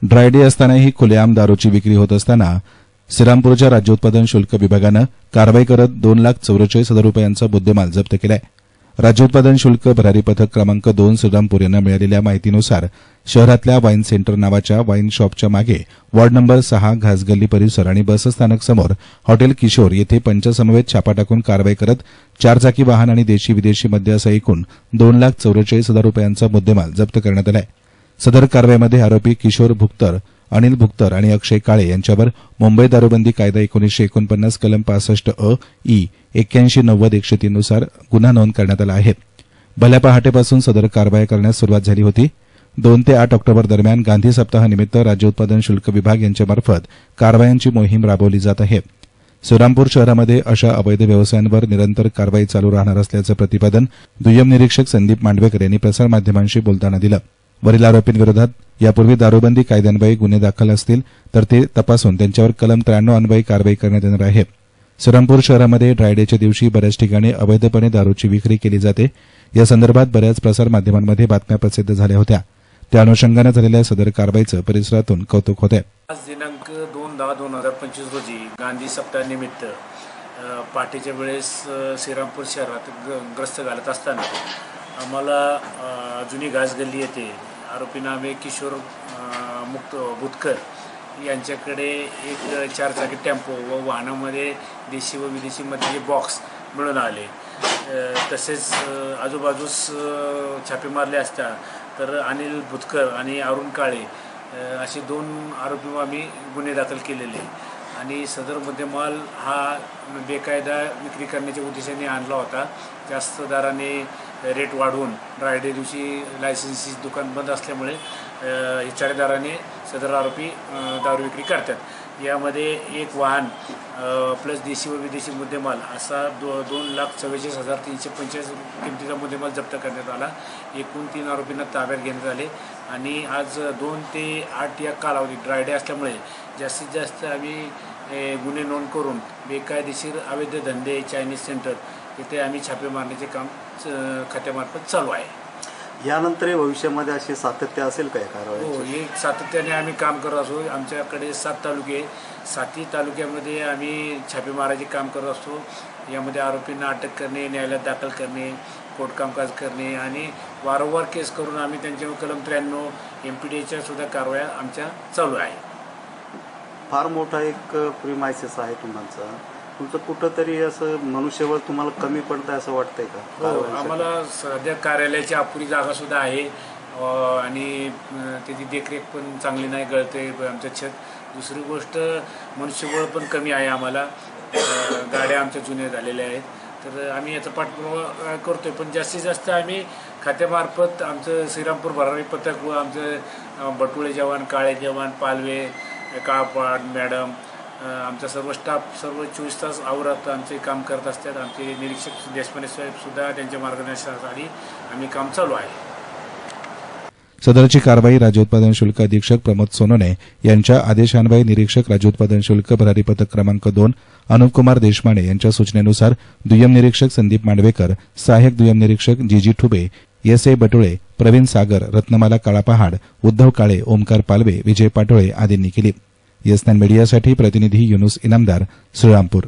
Dry day असतानाही खुलेआम दारूची विक्री होत असताना श्रीरामपूरच्या राज्य उत्पादन शुल्क विभागानं कारवाई करत 2,44,000 रुपयांचा मुद्देमाल जप्त केलाय। राज्य उत्पादन शुल्क भरारी पथक क्रमांक 2 श्रीरामपूर यांना मिळालेल्या माहितीनुसार शहरातल्या वाईन सेंटर नावाच्या वाईन शॉपच्या मागे वॉर्ड नंबर 6 घासगल्ली परिसर आणि बसस्थानक समोर हॉटेल किशोर येथे पंचसमवेत छापा टाकून कारवाई करत 4 चाकी वाहन आणि देशी विदेशी मद्य असा एकूण 2,44,000 रुपयांचा मुद्देमाल जप्त करण्यात आलाय। सदर कारवाईमध्ये आरोपी किशोर भुक्तर, अनिल भुक्तर आणि अक्षय काळे यांच्यावर मुंबई दारूबंदी कायदा 1949 कलम 65 ई 8190-103 नुसार गुन्हा नोंद करण्यात आला आहे। भल्या पहाटेपासून सदर कारवाई करण्यास सुरुवात झाली होती। 2 ते 8 ऑक्टोबर दरम्यान गांधी सप्ताहानिमित्त राज्य उत्पादन शुल्क विभाग यांच्यामार्फत कारवायांची मोहीम राबवली जात आहे। श्रीरामपूर शहरामध्ये अशा अवैध व्यवसायांवर निरंतर कारवाई चालू राहणार असल्याचं प्रतिपादन दुय्यम निरीक्षक संदीप मांडवेकर यांनी प्रसारमाध्यमांशी बोलताना दिलं। वरील आरोपींविरोधात यापूर्वी दारूबंदी कायद्यान्वये गुन्हे दाखल असतील तर ते तपासून त्यांच्यावर कलम 93 अन्वये कारवाई करण्यात येणार आहे। श्रीरामपूर शहरामध्ये ड्राय डेच्या दिवशी बऱ्याच ठिकाणी अवैधपणे दारूची विक्री केली जाते। या संदर्भात बऱ्याच प्रसारमाध्यमांमध्ये बातम्या प्रसिद्ध झाल्या होत्या। त्या अनुषंगाने झालेल्या सदर कारवाईचं परिसरातून कौतुक होते। आज दिनांक 2/10/2025 रोजी गांधी सप्ताहानिमित्त पहाटेच्या वेळेस श्रीरामपूर शहरात ग्रस्त घालत असताना आम्हाला जुनी घासगल्ली येथे आरोपी नामे किशोर भुतकर यांच्याकडे एक 4 चाकी टेम्पो व वाहनामध्ये देशी व विदेशी मद्याचे बॉक्स मिळून आले। तसेच आजूबाजूस छापे मारले असता तर अनिल भुतकर आणि अरुण काळे असे 2 आरोपी आम्ही गुन्हे दाखल केलेले आणि सदर मुद्देमाल हा बेकायदा विक्री करण्याच्या उद्देशाने आणला होता। जास्त दराने रेट वाढवून ड्राय डे दिवशी लायसन्सची दुकान बंद असल्यामुळे हिचारी दराने सदर आरोपी दारू विक्री करतात। यामध्ये एक वाहन प्लस देशी व विदेशी मुद्देमाल असा 2,44,345 किमतीचा मुद्देमाल जप्त करण्यात आला। एकूण 3 आरोपींना ताब्यात घेण्यात आले आणि आज 2 ते 8 या कालावधीत ड्राय डे असल्यामुळे जास्तीत जास्त आम्ही गुन्हे नोंद करून बेकायदेशीर अवैध धंदे चायनीज सेंटर इथे आम्ही छापे मारण्याचे काम खात्यामार्फत चालू आहे। यानंतर भविष्यामध्ये असे सातत्य असेल काय कारवाई? हो, हे सातत्याने आम्ही काम करत असतो। आमच्याकडे 7 तालुके, 7ही तालुक्यामध्ये आम्ही छापे मारायचे काम करत असतो। यामध्ये आरोपींना अटक करणे, न्यायालयात दाखल करणे, कोर्ट कामकाज करणे आणि वारंवार केस करून आम्ही त्यांच्यावर कलम 93 MPDAच्या सुद्धा कारवाया आमच्या चालू आहे। फार मोठा एक प्रिमायसेस आहे तुमचा। तुमचं कुठंतरी असं मनुष्यबळ तुम्हाला कमी पडतं असं वाटतंय का? हो, आम्हाला सध्या कार्यालयाची अपुरी जागा सुद्धा आहे आणि त्याची देखरेख पण चांगली नाही, गळते आमचं छत। दुसरी गोष्ट मनुष्यबळ पण कमी आहे आम्हाला। गाड्या आमच्या जुन्या झालेल्या आहेत, तर आम्ही याचा पाठपुरावा करतोय। पण जास्तीत जास्त आम्ही खात्यामार्फत आमचं श्रीरामपूर भरारी पथक व आमचं बटुळे जवान, काळे जवान, पालवे, काळपाड मॅडम, आमचा सर्व स्टाफ सर्व 24 तास आवरत आमचे काम करत असतात। आमचे निरीक्षक देशपांडे साहेब सुद्धा त्यांच्या मार्गदर्शनाखाली आम्ही काम चालू आहे। सदरची कारवाई राज्य उत्पादन शुल्क अधीक्षक प्रमोद सोनोने यांच्या आदेशान्वये निरीक्षक राज्य उत्पादन शुल्क भरारी पथक क्रमांक 2 अनुपकुमार देशमाने यांच्या सूचनेनुसार दुय्यम निरीक्षक संदीप मांडवेकर, सहाय्यक दुय्यम निरीक्षक जीजी ठुबे, एस.ए. बटुळे, प्रवीण सागर, रत्नमाला काळापहाड, उद्धव काळे, ओमकार पालवे, विजय पाटोळे आदींनी केली। येस9 मीडियासाठी प्रतिनिधी युनुस इनामदार, श्रीरामपूर।